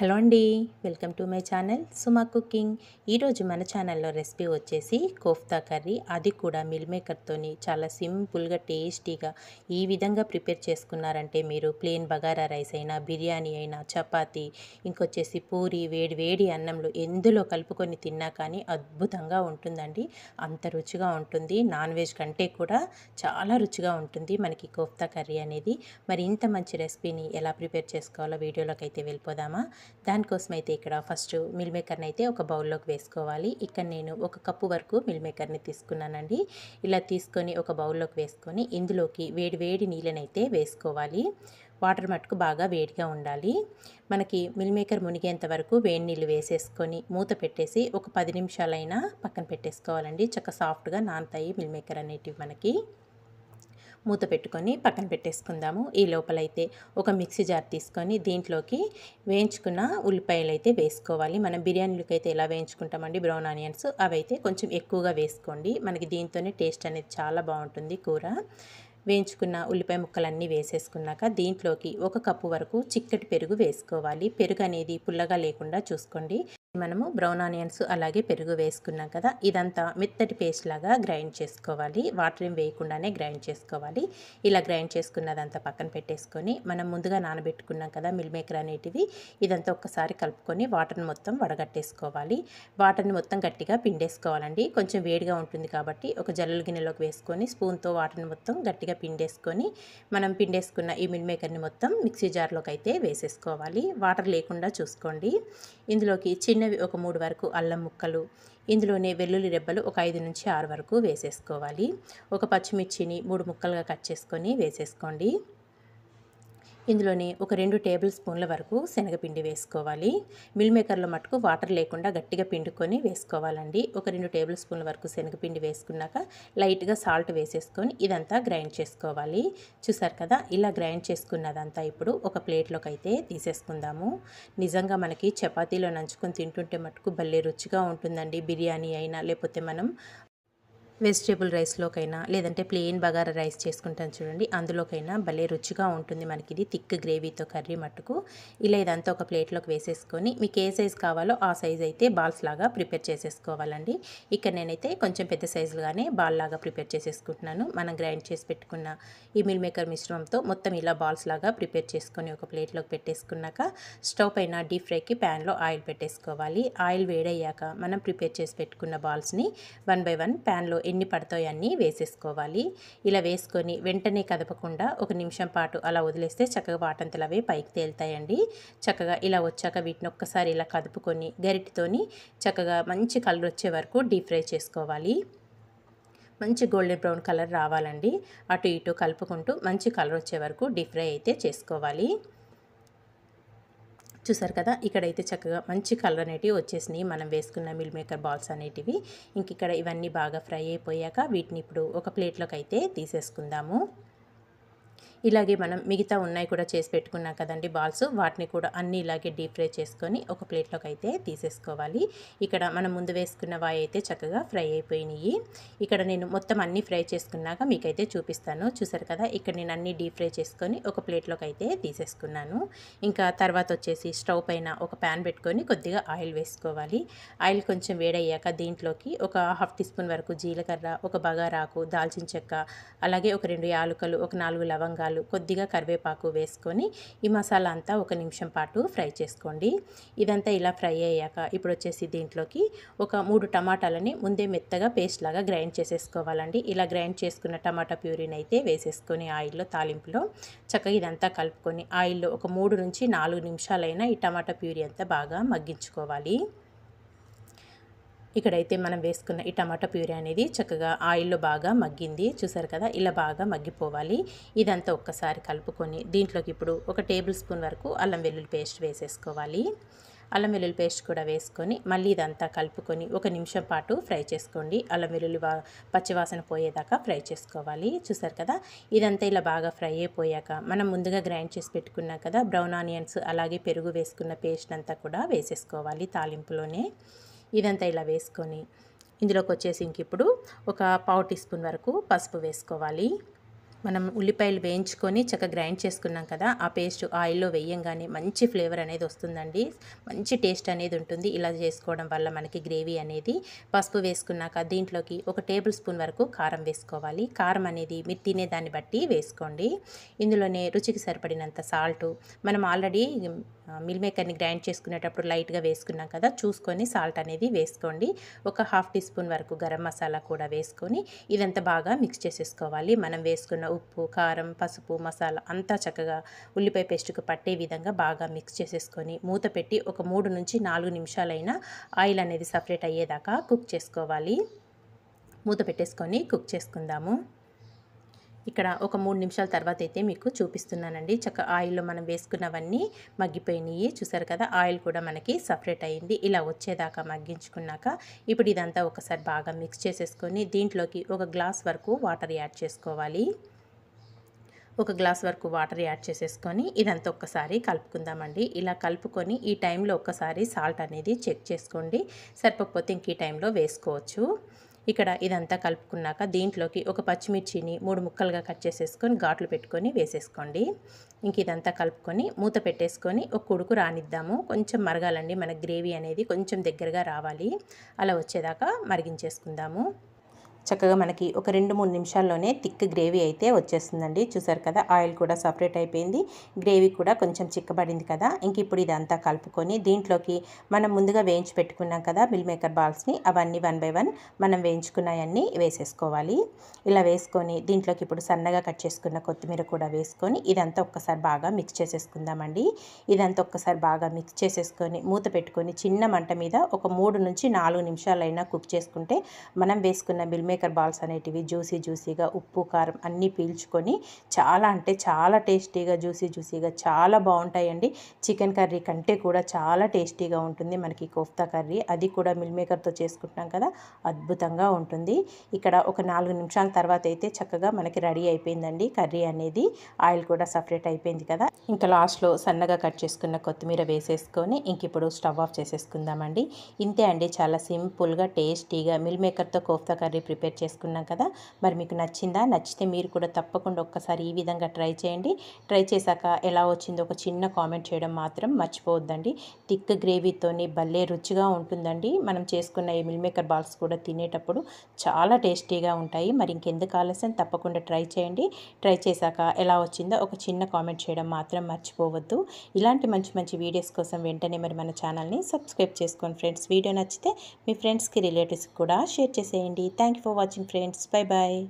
Hello అండి, welcome to my channel Suma cooking. ఈరోజు మన ఛానల్లో రెసిపీ వచ్చేసి కోఫ్తా కర్రీ. అది కూడా మిల్ మేకర్తోని చాలా సింపుల్గా టేస్టీగా ఈ విధంగా ప్రిపేర్ చేసుకున్నారంటే మీరు ప్లేన్ బగారా రైస్ అయినా, బిర్యానీ అయినా, చపాతీ, ఇంకొచ్చేసి పూరి, వేడి వేడి అన్నంలో ఎందులో కలుపుకొని తిన్నా కానీ అద్భుతంగా ఉంటుందండి. అంత రుచిగా ఉంటుంది. నాన్ వెజ్ కంటే కూడా చాలా రుచిగా ఉంటుంది మనకి కోఫ్తా కర్రీ అనేది. మరి ఇంత మంచి రెసిపీని ఎలా ప్రిపేర్ చేసుకోవాలో వీడియోలోకి అయితే వెళ్ళిపోదామా. దానికోసం అయితే ఇక్కడ ఫస్ట్ మిల్ మేకర్ని అయితే ఒక బౌల్లోకి వేసుకోవాలి. ఇక్కడ నేను ఒక కప్పు వరకు మిల్ మేకర్ని తీసుకున్నానండి. ఇలా తీసుకొని ఒక బౌల్లోకి వేసుకొని ఇందులోకి వేడి వేడి నీళ్ళనైతే వేసుకోవాలి. వాటర్ మట్టుకు బాగా వేడిగా ఉండాలి. మనకి మిల్ మేకర్ మునిగేంత వరకు వేడి నీళ్ళు వేసేసుకొని మూత పెట్టేసి ఒక 10 నిమిషాలైనా పక్కన పెట్టేసుకోవాలండి. చక్కగా సాఫ్ట్గా నానతాయి మిల్ మేకర్ అనేటివి మనకి. మూత పెట్టుకొని పక్కన పెట్టేసుకుందాము. ఈ లోపలైతే ఒక మిక్సీ జార్ తీసుకొని దీంట్లోకి వేయించుకున్న ఉల్లిపాయలు అయితే వేసుకోవాలి. మనం బిర్యానీలకి అయితే ఎలా వేయించుకుంటామండి బ్రౌన్ ఆనియన్స్, అవైతే కొంచెం ఎక్కువగా వేసుకోండి. మనకి దీంతోనే టేస్ట్ అనేది చాలా బాగుంటుంది కూర. వేయించుకున్న ఉల్లిపాయ ముక్కలన్నీ వేసేసుకున్నాక దీంట్లోకి ఒక కప్పు వరకు చిక్కటి పెరుగు వేసుకోవాలి. పెరుగు అనేది పుల్లగా లేకుండా చూసుకోండి. మనము బ్రౌన్ ఆనియన్స్ అలాగే పెరుగు వేసుకున్నాం కదా, ఇదంతా మెత్తటి పేస్ట్ లాగా గ్రైండ్ చేసుకోవాలి. వాటర్ ఏం వేయకుండానే గ్రైండ్ చేసుకోవాలి. ఇలా గ్రైండ్ చేసుకున్నదంతా పక్కన పెట్టేసుకొని మనం ముందుగా నానబెట్టుకున్నాం కదా మిల్ మేకర్ అనేటివి, ఇదంతా ఒక్కసారి కలుపుకొని వాటర్ని మొత్తం వడగట్టేసుకోవాలి. వాటర్ని మొత్తం గట్టిగా పిండేసుకోవాలండి. కొంచెం వేడిగా ఉంటుంది కాబట్టి ఒక జల్లెల గిన్నెలోకి వేసుకొని స్పూన్తో వాటర్ని మొత్తం గట్టిగా పిండేసుకొని మనం పిండేసుకున్న ఈ మిల్ మేకర్ని మొత్తం మిక్సీ జార్లోకి అయితే వేసేసుకోవాలి. వాటర్ లేకుండా చూసుకోండి. ఇందులోకి చిన్నవి ఒక 3 వరకు అల్లం ముక్కలు, ఇందులోనే వెల్లుల్లి రెబ్బలు ఒక 5 నుంచి 6 వరకు వేసేసుకోవాలి. ఒక పచ్చిమిర్చిని 3 ముక్కలుగా కట్ చేసుకొని వేసేసుకోండి. ఇందులోనే ఒక 2 టేబుల్ స్పూన్ల వరకు శనగపిండి వేసుకోవాలి. మిల్ మేకర్లో మటుకు వాటర్ లేకుండా గట్టిగా పిండుకొని వేసుకోవాలండి. ఒక 2 టేబుల్ స్పూన్ల వరకు శనగపిండి వేసుకున్నాక లైట్గా సాల్ట్ వేసేసుకొని ఇదంతా గ్రైండ్ చేసుకోవాలి. చూసారు కదా, ఇలా గ్రైండ్ చేసుకున్నదంతా ఇప్పుడు ఒక ప్లేట్లోకి అయితే తీసేసుకుందాము. నిజంగా మనకి చపాతీలో నంచుకొని తింటుంటే మటుకు భలే రుచిగా ఉంటుందండి. బిర్యానీ అయినా లేకపోతే మనం వెజిటేబుల్ రైస్లోకైనా లేదంటే ప్లెయిన్ బగారా రైస్ చేసుకుంటాను చూడండి, అందులోకైనా భలే రుచిగా ఉంటుంది మనకి ఇది థిక్ గ్రేవీతో కర్రీ మట్టుకు. ఇలా ఇదంతా ఒక ప్లేట్లోకి వేసేసుకొని మీకు ఏ సైజు కావాలో ఆ సైజ్ అయితే బాల్స్ లాగా ప్రిపేర్ చేసేసుకోవాలండి. ఇక్కడ నేనైతే కొంచెం పెద్ద సైజులుగానే బాల్ లాగా ప్రిపేర్ చేసేసుకుంటున్నాను. మనం గ్రైండ్ చేసి పెట్టుకున్న ఈ మిల్ మేకర్ మిశ్రమంతో మొత్తం ఇలా బాల్స్ లాగా ప్రిపేర్ చేసుకొని ఒక ప్లేట్లోకి పెట్టేసుకున్నాక స్టవ్ పైన డీప్ ఫ్రైకి ప్యాన్లో ఆయిల్ పెట్టేసుకోవాలి. ఆయిల్ వేడయ్యాక మనం ప్రిపేర్ చేసి పెట్టుకున్న బాల్స్ని 1 బై 1 ప్యాన్లో ఎన్ని పడతాయో అన్నీ వేసేసుకోవాలి. ఇలా వేసుకొని వెంటనే కదపకుండా ఒక నిమిషం పాటు అలా వదిలేస్తే చక్కగా వాటంతలు అవే పైకి తేలుతాయండి. చక్కగా ఇలా వచ్చాక వీటిని ఒక్కసారి ఇలా కదుపుకొని గరిటెతోని చక్కగా మంచి కలర్ వచ్చే వరకు డీప్ ఫ్రై చేసుకోవాలి. మంచి గోల్డెన్ బ్రౌన్ కలర్ రావాలండి. అటు ఇటు కలుపుకుంటూ మంచి కలర్ వచ్చే వరకు డీప్ ఫ్రై అయితే చేసుకోవాలి. చూసారు కదా, ఇక్కడైతే చక్కగా మంచి కలర్ అనేటివి వచ్చేసినాయి మనం వేసుకున్న మిల్ మేకర్ బాల్స్ అనేటివి. ఇంక ఇక్కడ ఇవన్నీ బాగా ఫ్రై అయిపోయాక వీటిని ఇప్పుడు ఒక ప్లేట్లోకి అయితే తీసేసుకుందాము. ఇలాగే మనం మిగతా ఉన్నాయి కూడా చేసి పెట్టుకున్నాం కదండి బాల్స్, వాటిని కూడా అన్నీ ఇలాగే డీప్ ఫ్రై చేసుకొని ఒక ప్లేట్లోకి అయితే తీసేసుకోవాలి. ఇక్కడ మనం ముందు వేసుకున్న వాయి అయితే చక్కగా ఫ్రై అయిపోయినాయి. ఇక్కడ నేను మొత్తం అన్నీ ఫ్రై చేసుకున్నాక మీకైతే చూపిస్తాను. చూసారు కదా, ఇక్కడ నేను అన్నీ డీప్ ఫ్రై చేసుకొని ఒక ప్లేట్లోకి అయితే తీసేసుకున్నాను. ఇంకా తర్వాత వచ్చేసి స్టవ్ పైన ఒక ప్యాన్ పెట్టుకొని కొద్దిగా ఆయిల్ వేసుకోవాలి. ఆయిల్ కొంచెం వేడయ్యాక దీంట్లోకి ఒక 1/2 టీ స్పూన్ వరకు జీలకర్ర, ఒక బగారాకు, దాల్చిన చెక్క, అలాగే ఒక 2 యాలకులు, ఒక 4 లవంగాలు, కొద్దిగా కరివేపాకు వేసుకొని ఈ మసాలా అంతా ఒక నిమిషం పాటు ఫ్రై చేసుకోండి. ఇదంతా ఇలా ఫ్రై అయ్యాక ఇప్పుడు వచ్చేసి దీంట్లోకి ఒక 3 టమాటాలని ముందే మెత్తగా పేస్ట్ లాగా గ్రైండ్ చేసేసుకోవాలండి. ఇలా గ్రైండ్ చేసుకున్న టమాటా ప్యూరీని అయితే వేసేసుకొని ఆయిల్లో తాలింపులో చక్కగా ఇదంతా కలుపుకొని ఆయిల్లో ఒక 3 నుంచి 4 నిమిషాలైనా ఈ టమాటా ప్యూరీ అంతా బాగా మగ్గించుకోవాలి. ఇక్కడైతే మనం వేసుకున్న ఈ టమాటా ప్యూరీ అనేది చక్కగా ఆయిల్లో బాగా మగ్గింది. చూసారు కదా, ఇలా బాగా మగ్గిపోవాలి. ఇదంతా ఒక్కసారి కలుపుకొని దీంట్లోకి ఇప్పుడు ఒక టేబుల్ స్పూన్ వరకు అల్లం వెల్లుల్లి పేస్ట్ వేసేసుకోవాలి. అల్లం వెల్లుల్లి పేస్ట్ కూడా వేసుకొని మళ్ళీ ఇదంతా కలుపుకొని ఒక నిమిషం పాటు ఫ్రై చేసుకోండి. అల్లం వెల్లుల్లి పచ్చివాసన పోయేదాకా ఫ్రై చేసుకోవాలి. చూసారు కదా, ఇదంతా ఇలా బాగా ఫ్రై అయిపోయాక మనం ముందుగా గ్రైండ్ చేసి పెట్టుకున్నాం కదా బ్రౌన్ ఆనియన్స్ అలాగే పెరుగు వేసుకున్న పేస్ట్ అంతా కూడా వేసేసుకోవాలి తాలింపులోనే. ఇదంతా ఇలా వేసుకొని ఇందులోకి వచ్చేసి ఇంక ఇప్పుడు ఒక 1/4 టీ స్పూన్ వరకు పసుపు వేసుకోవాలి. మనం ఉల్లిపాయలు వేయించుకొని చక్కగా గ్రైండ్ చేసుకున్నాం కదా, ఆ పేస్ట్ ఆయిల్లో వేయంగానే మంచి ఫ్లేవర్ అనేది వస్తుందండి. మంచి టేస్ట్ అనేది ఉంటుంది ఇలా చేసుకోవడం వల్ల మనకి గ్రేవీ అనేది. పసుపు వేసుకున్నాక దీంట్లోకి 1 టేబుల్ స్పూన్ వరకు కారం వేసుకోవాలి. కారం అనేది మీరు తినేదాన్ని బట్టి వేసుకోండి. ఇందులోనే రుచికి సరిపడినంత సాల్టు, మనం ఆల్రెడీ మిల్ మేకర్ని గ్రైండ్ చేసుకునేటప్పుడు లైట్గా వేసుకున్నాం కదా, చూసుకొని సాల్ట్ అనేది వేసుకోండి. ఒక 1/2 టీ స్పూన్ వరకు గరం మసాలా కూడా వేసుకొని ఇదంతా బాగా మిక్స్ చేసేసుకోవాలి. మనం వేసుకున్న ఉప్పు, కారం, పసుపు, మసాలా అంతా చక్కగా ఉల్లిపాయ పేస్ట్కు పట్టే విధంగా బాగా మిక్స్ చేసేసుకొని మూత పెట్టి ఒక 3 నుంచి 4 నిమిషాలైనా ఆయిల్ అనేది సపరేట్ అయ్యేదాకా కుక్ చేసుకోవాలి. మూత పెట్టేసుకొని కుక్ చేసుకుందాము. ఇక్కడ ఒక 3 నిమిషాల తర్వాత అయితే మీకు చూపిస్తున్నానండి. ఆయిల్లో మనం వేసుకున్నవన్నీ మగ్గిపోయినాయి. చూసారు కదా, ఆయిల్ కూడా మనకి సపరేట్ అయింది. ఇలా వచ్చేదాకా మగ్గించుకున్నాక ఇప్పుడు ఇదంతా ఒకసారి బాగా మిక్స్ చేసేసుకొని దీంట్లోకి 1 గ్లాస్ వరకు వాటర్ యాడ్ చేసుకోవాలి. 1 గ్లాస్ వరకు వాటర్ యాడ్ చేసేసుకొని ఇదంతా ఒక్కసారి కలుపుకుందామండి. ఇలా కలుపుకొని ఈ టైంలో ఒక్కసారి సాల్ట్ అనేది చెక్ చేసుకోండి. సరిపోకపోతే ఇంక ఈ టైంలో వేసుకోవచ్చు. ఇక్కడ ఇదంతా కలుపుకున్నాక దీంట్లోకి ఒక పచ్చిమిర్చిని 3 ముక్కలుగా కట్ చేసేసుకొని ఘాట్లు పెట్టుకొని వేసేసుకోండి. ఇంక ఇదంతా కలుపుకొని మూత పెట్టేసుకొని ఒక ఉడుకు రానిద్దాము. కొంచెం మరగాలండి, మన గ్రేవీ అనేది కొంచెం దగ్గరగా రావాలి. అలా వచ్చేదాకా మరిగించేసుకుందాము. చక్కగా మనకి ఒక 2-3 నిమిషాల్లోనే థిక్ గ్రేవీ అయితే వచ్చేస్తుందండి. చూసారు కదా, ఆయిల్ కూడా సపరేట్ అయిపోయింది, గ్రేవీ కూడా కొంచెం చిక్కబడింది కదా. ఇంక ఇప్పుడు ఇదంతా కలుపుకొని దీంట్లోకి మనం ముందుగా వేయించి పెట్టుకున్నాం కదా మిల్ మేకర్ బాల్స్ని, అవన్నీ 1 బై 1 మనం వేయించుకున్నాయన్నీ వేసేసుకోవాలి. ఇలా వేసుకొని దీంట్లోకి ఇప్పుడు సన్నగా కట్ చేసుకున్న కొత్తిమీర కూడా వేసుకొని ఇదంతా ఒక్కసారి బాగా మిక్స్ చేసేసుకుందామండి. ఇదంతా ఒక్కసారి బాగా మిక్స్ చేసేసుకొని మూత పెట్టుకొని చిన్న మంట మీద ఒక 3 నుంచి 4 నిమిషాలైనా కుక్ చేసుకుంటే మనం వేసుకున్న మిల్ మేకర్ బాల్స్ అనేటివి జ్యూసీగా ఉప్పు, కారం అన్నీ పీల్చుకొని చాలా అంటే చాలా టేస్టీగా జ్యూసీగా చాలా బాగుంటాయండి. చికెన్ కర్రీ కంటే కూడా చాలా టేస్టీగా ఉంటుంది మనకి కోఫ్తా కర్రీ. అది కూడా మిల్ మేకర్తో చేసుకుంటున్నాం కదా, అద్భుతంగా ఉంటుంది. ఇక్కడ ఒక 4 నిమిషాల తర్వాత అయితే చక్కగా మనకి రెడీ అయిపోయిందండి కర్రీ అనేది. ఆయిల్ కూడా సపరేట్ అయిపోయింది కదా. ఇంకా లాస్ట్లో సన్నగా కట్ చేసుకున్న కొత్తిమీర వేసేసుకొని ఇంక ఇప్పుడు స్టవ్ ఆఫ్ చేసేసుకుందామండి. ఇంతే అండి, చాలా సింపుల్గా టేస్టీగా మిల్ మేకర్తో కోఫ్తా కర్రీ ప్రిపేర్ చేసుకున్నాం కదా. మరి మీకు నచ్చిందా? నచ్చితే మీరు కూడా తప్పకుండా ఒక్కసారి ఈ విధంగా ట్రై చేయండి. ట్రై చేశాక ఎలా వచ్చిందో ఒక చిన్న కామెంట్ చేయడం మాత్రం మర్చిపోవద్దండి. థిక్ గ్రేవీతోని భలే రుచిగా ఉంటుందండి. మనం చేసుకున్న ఈ మిల్ మేకర్ బాల్స్ కూడా తినేటప్పుడు చాలా టేస్టీగా ఉంటాయి. మరి ఇంకెందుకు ఆలస్యం, తప్పకుండా ట్రై చేయండి. ట్రై చేశాక ఎలా వచ్చిందో ఒక చిన్న కామెంట్ చేయడం మాత్రం మర్చిపోవద్దు. ఇలాంటి మంచి వీడియోస్ కోసం వెంటనే మరి మన ఛానల్ని సబ్స్క్రైబ్ చేసుకోండి ఫ్రెండ్స్. వీడియో నచ్చితే మీ ఫ్రెండ్స్కి, రిలేటివ్స్కి కూడా షేర్ చేసేయండి. Thank you for watching friends. Bye bye.